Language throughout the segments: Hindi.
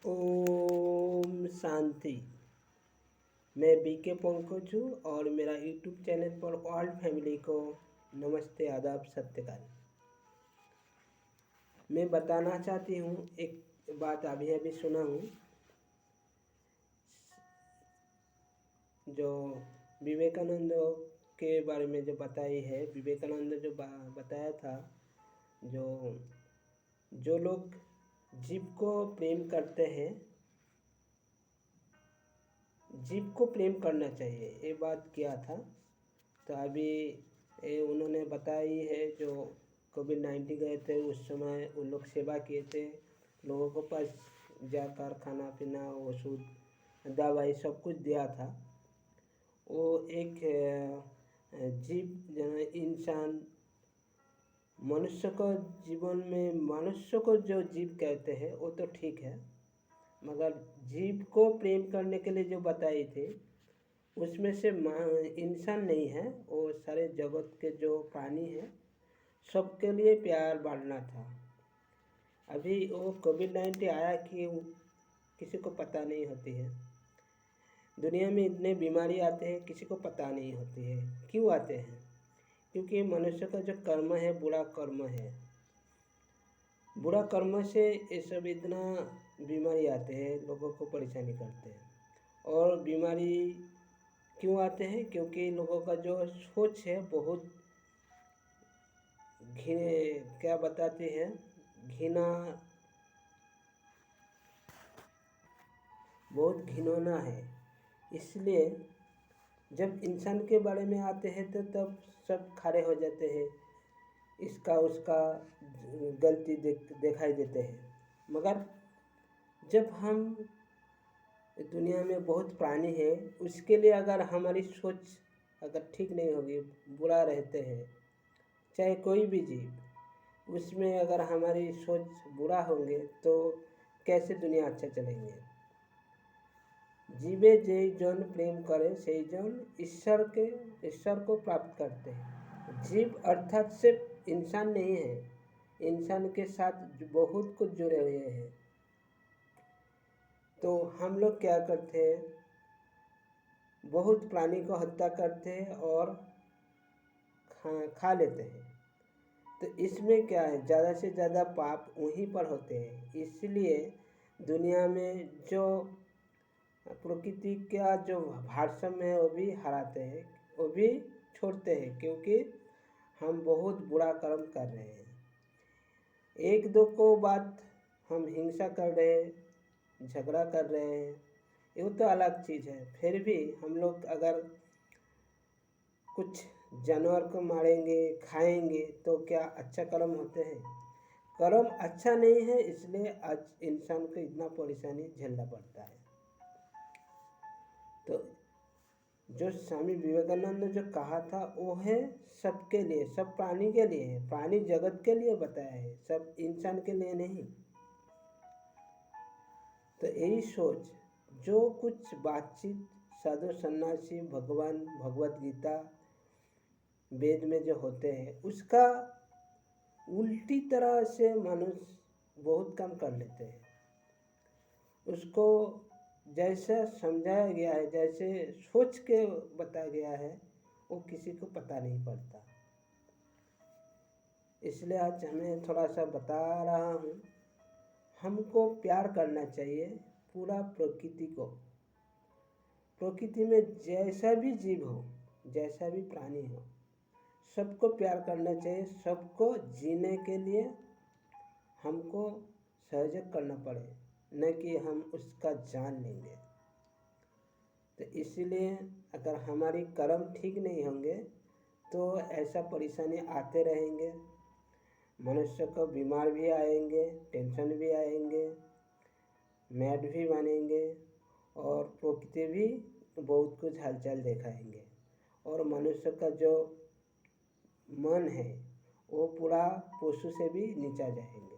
ओम शांति। मैं बीके पंकज हूँ और मेरा यूट्यूब चैनल पर ऑल फैमिली को नमस्ते, आदाब, सत्यकाल। मैं बताना चाहती हूँ एक बात अभी अभी सुना हूँ, जो विवेकानंद के बारे में जो बताई है। विवेकानंद जो बताया था, जो लोग जीव को प्रेम करते हैं, जीव को प्रेम करना चाहिए, ये बात किया था। तो अभी उन्होंने बताई है, जो कोविड-19 गए थे उस समय उन लोग सेवा किए थे, लोगों को पास जाकर खाना पीना, औषध, दवाई सब कुछ दिया था। वो एक जीव इंसान मनुष्य को जीवन में, मनुष्य को जो जीव कहते हैं वो तो ठीक है, मगर जीव को प्रेम करने के लिए जो बताई थी उसमें से इंसान नहीं है, वो सारे जगत के जो प्राणी हैं सबके लिए प्यार बांटना था। अभी वो कोविड-19 आया कि किसी को पता नहीं होती है। दुनिया में इतने बीमारी आते हैं, किसी को पता नहीं होती है क्यों आते हैं। क्योंकि मनुष्य का जो कर्म है बुरा कर्म है, बुरा कर्म से ये सब इतना बीमारी आते हैं, लोगों को परेशानी करते हैं। और बीमारी क्यों आते हैं? क्योंकि लोगों का जो सोच है बहुत क्या बताते हैं, घृणा, बहुत घिनौना है। इसलिए जब इंसान के बारे में आते हैं तो तब सब खड़े हो जाते हैं, इसका उसका गलती दिखाई देते हैं। मगर जब हम दुनिया में बहुत प्राणी है, उसके लिए अगर हमारी सोच अगर ठीक नहीं होगी, बुरा रहते हैं, चाहे कोई भी जीव, उसमें अगर हमारी सोच बुरा होंगे तो कैसे दुनिया अच्छा चलेंगे। जीवे जे जन प्रेम करे से जन ईश्वर को प्राप्त करते हैं। जीव अर्थात सिर्फ इंसान नहीं है, इंसान के साथ बहुत कुछ जुड़े हुए हैं। तो हम लोग क्या करते हैं, बहुत प्राणी को हत्या करते हैं और खा लेते हैं। तो इसमें क्या है, ज़्यादा से ज़्यादा पाप वहीं पर होते हैं। इसलिए दुनिया में जो प्रकृति का जो भारसाम्य है वो भी हराते हैं, वो भी छोड़ते हैं, क्योंकि हम बहुत बुरा कर्म कर रहे हैं। एक दो को बात हम हिंसा कर रहे हैं, झगड़ा कर रहे हैं, ये तो अलग चीज़ है। फिर भी हम लोग अगर कुछ जानवर को मारेंगे, खाएंगे, तो क्या अच्छा कर्म होते हैं? कर्म अच्छा नहीं है, इसलिए आज इंसान को इतना परेशानी झेलना पड़ता है। तो जो स्वामी विवेकानंद ने जो कहा था वो है सबके लिए, सब प्राणी के लिए है, प्राणी जगत के लिए बताया है, सब इंसान के लिए नहीं। तो यही सोच, जो कुछ बातचीत साधु सन्यासी, भगवान, भगवत गीता, वेद में जो होते हैं, उसका उल्टी तरह से मनुष्य बहुत कम कर लेते हैं। उसको जैसा समझाया गया है, जैसे सोच के बताया गया है, वो किसी को पता नहीं पड़ता। इसलिए आज हमें थोड़ा सा बता रहा हूँ, हमको प्यार करना चाहिए पूरा प्रकृति को। प्रकृति में जैसा भी जीव हो, जैसा भी प्राणी हो, सबको प्यार करना चाहिए। सबको जीने के लिए हमको सहयोग करना पड़े, न कि हम उसका जान लेंगे। तो इसीलिए अगर हमारी कर्म ठीक नहीं होंगे तो ऐसा परेशानी आते रहेंगे। मनुष्य को बीमार भी आएंगे, टेंशन भी आएंगे, मैड भी बनेंगे, और प्रकृति भी बहुत कुछ हलचल दिखाएंगे। और मनुष्य का जो मन है वो पूरा पशु से भी नीचा जाएंगे।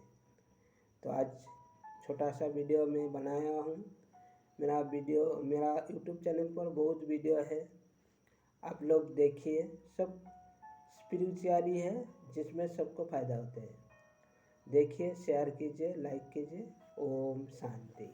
तो आज छोटा सा वीडियो मैं बनाया हूँ। मेरा यूट्यूब चैनल पर बहुत वीडियो है, आप लोग देखिए। सब स्पिरिचुअली है, जिसमें सबको फ़ायदा होते हैं। देखिए, शेयर कीजिए, लाइक कीजिए। ओम शांति।